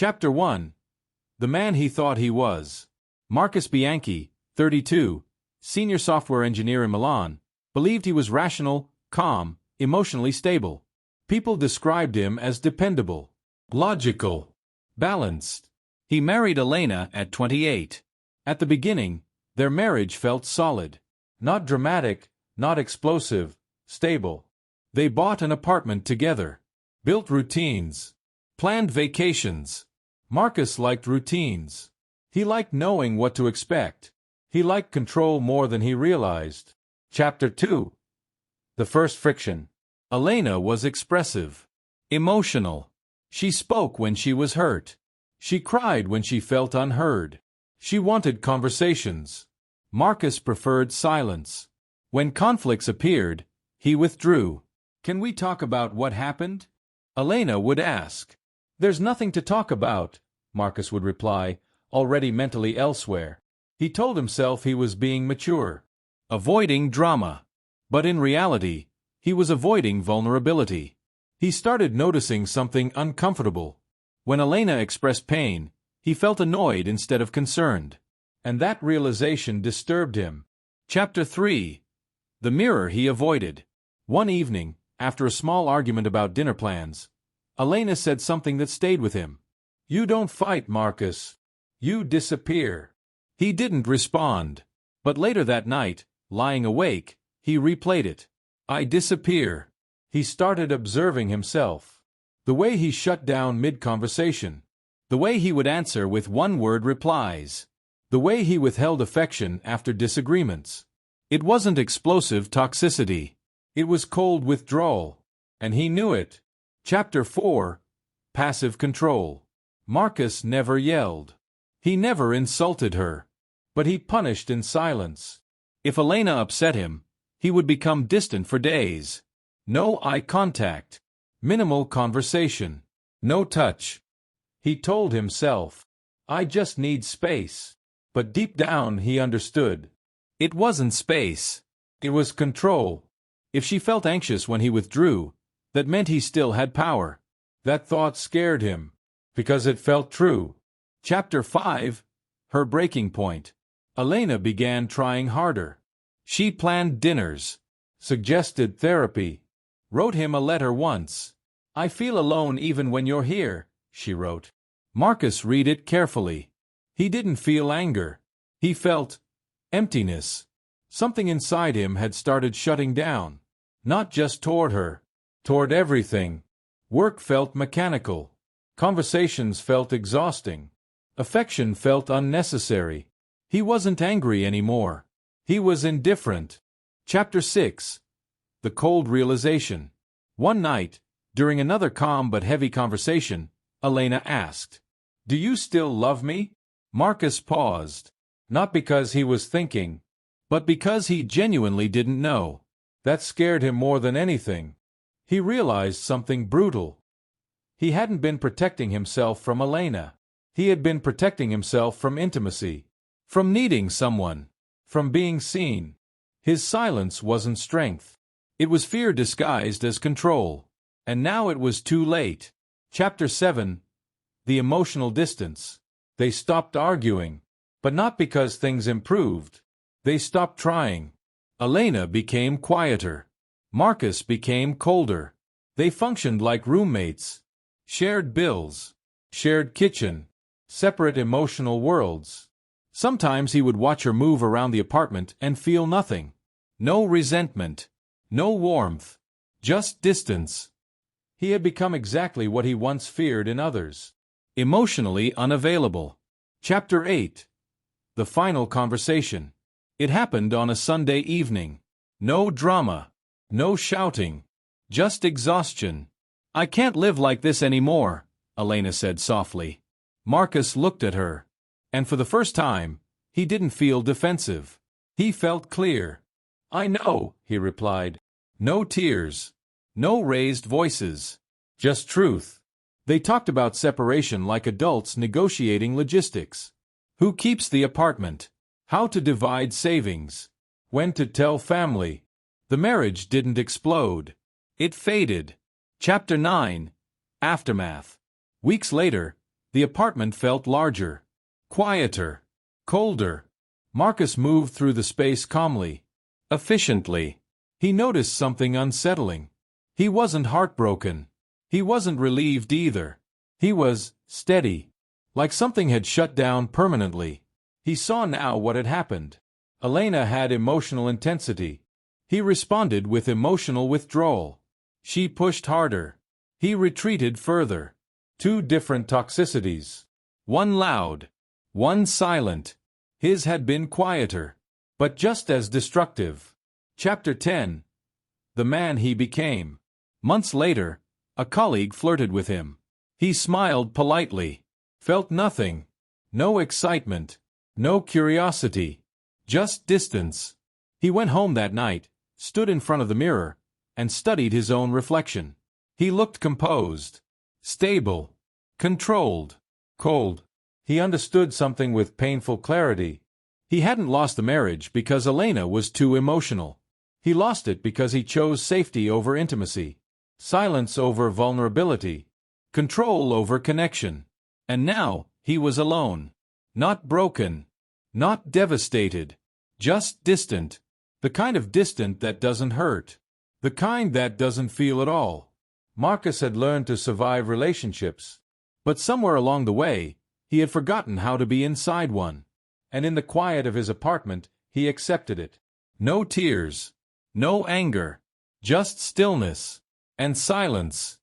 Chapter 1. The Man He Thought He Was. Marcus Bianchi, 32, senior software engineer in Milan, believed he was rational, calm, emotionally stable. People described him as dependable, logical, balanced. He married Elena at 28. At the beginning, their marriage felt solid. Not dramatic, not explosive, stable. They bought an apartment together, built routines, planned vacations. Marcus liked routines. He liked knowing what to expect. He liked control more than he realized. Chapter 2. The First Friction. Elena was expressive, emotional. She spoke when she was hurt. She cried when she felt unheard. She wanted conversations. Marcus preferred silence. When conflicts appeared, he withdrew. "Can we talk about what happened?" Elena would ask. "There's nothing to talk about," Marcus would reply, already mentally elsewhere. He told himself he was being mature, avoiding drama. But in reality, he was avoiding vulnerability. He started noticing something uncomfortable. When Elena expressed pain, he felt annoyed instead of concerned. And that realization disturbed him. Chapter 3. The Mirror He Avoided. One evening, after a small argument about dinner plans, Elena said something that stayed with him. "You don't fight, Marcus. You disappear." He didn't respond. But later that night, lying awake, he replayed it. "I disappear." He started observing himself. The way he shut down mid-conversation. The way he would answer with one-word replies. The way he withheld affection after disagreements. It wasn't explosive toxicity. It was cold withdrawal. And he knew it. Chapter 4. Passive Control. Marcus never yelled. He never insulted her. But he punished in silence. If Elena upset him, he would become distant for days. No eye contact. Minimal conversation. No touch. He told himself, "I just need space." But deep down he understood. It wasn't space. It was control. If she felt anxious when he withdrew, that meant he still had power. That thought scared him, because it felt true. Chapter 5. Her Breaking Point. Elena began trying harder. She planned dinners, suggested therapy, wrote him a letter once. "I feel alone even when you're here," she wrote. Marcus read it carefully. He didn't feel anger. He felt emptiness. Something inside him had started shutting down. Not just toward her, toward everything. Work felt mechanical. Conversations felt exhausting. Affection felt unnecessary. He wasn't angry anymore. He was indifferent. Chapter 6. The Cold Realization. One night, during another calm but heavy conversation, Elena asked, "Do you still love me?" Marcus paused. Not because he was thinking, but because he genuinely didn't know. That scared him more than anything. He realized something brutal. He hadn't been protecting himself from Elena. He had been protecting himself from intimacy, from needing someone, from being seen. His silence wasn't strength. It was fear disguised as control. And now it was too late. Chapter 7. The Emotional Distance. They stopped arguing. But not because things improved. They stopped trying. Elena became quieter. Marcus became colder. They functioned like roommates. Shared bills. Shared kitchen. Separate emotional worlds. Sometimes he would watch her move around the apartment and feel nothing. No resentment. No warmth. Just distance. He had become exactly what he once feared in others. Emotionally unavailable. Chapter 8. The Final Conversation. It happened on a Sunday evening. No drama. No shouting. Just exhaustion. "I can't live like this anymore," Elena said softly. Marcus looked at her. And for the first time, he didn't feel defensive. He felt clear. "I know," he replied. No tears. No raised voices. Just truth. They talked about separation like adults negotiating logistics. Who keeps the apartment? How to divide savings? When to tell family? The marriage didn't explode. It faded. Chapter 9. Aftermath. Weeks later, The apartment felt larger, quieter, colder. Marcus moved through the space calmly, efficiently. He noticed something unsettling. He wasn't heartbroken. He wasn't relieved either. He was steady, like something had shut down permanently. He saw now what had happened. Elena had emotional intensity. He responded with emotional withdrawal. She pushed harder. He retreated further. Two different toxicities. One loud, one silent. His had been quieter, but just as destructive. Chapter 10. The Man He Became. Months later, a colleague flirted with him. He smiled politely. Felt nothing. No excitement. No curiosity. Just distance. He went home that night, stood in front of the mirror, and studied his own reflection. He looked composed, stable, controlled, cold. He understood something with painful clarity. He hadn't lost the marriage because Elena was too emotional. He lost it because he chose safety over intimacy, silence over vulnerability, control over connection. And now, he was alone. Not broken. Not devastated. Just distant. The kind of distant that doesn't hurt. The kind that doesn't feel at all. Marcus had learned to survive relationships. But somewhere along the way, he had forgotten how to be inside one. And in the quiet of his apartment, he accepted it. No tears. No anger. Just stillness. And silence.